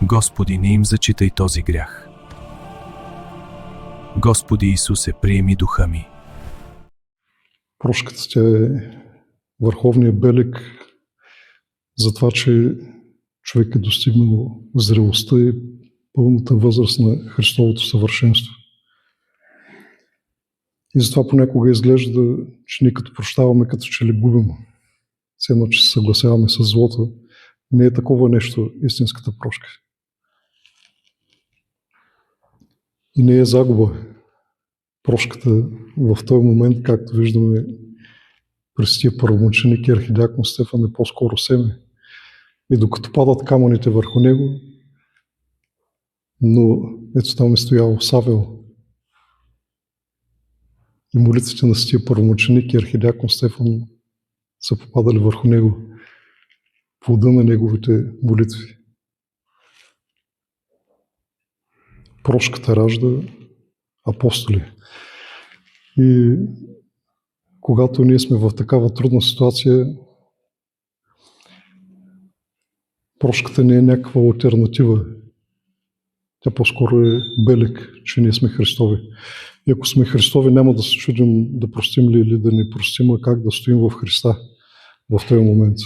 Господи, не им зачитай този грях. Господи Исусе, приеми духа ми. Прошката тя е върховният белег за това, че човек е достигнал зрелостта и пълната възраст на Христовото съвършенство. И затова понякога изглежда, че ние като прощаваме, като че ли губим. Все едно, че се съгласяваме с злото. Не е такова нещо истинската прошка. И не е загуба. Прошката в този момент, както виждаме през тия първомученик и архидиакон Стефан, е по-скоро семе. И докато падат камъните върху него, но ето там е стоял Савел. И молитвите на тия първомученик и архидиакон Стефан са попадали върху него, плода на неговите молитви. Прошката ражда апостоли. И когато ние сме в такава трудна ситуация, прошката не е някаква алтернатива. Тя по-скоро е белег, че ние сме Христови. И ако сме Христови, няма да се чудим да простим ли или да не простим, а как да стоим в Христа в този момент.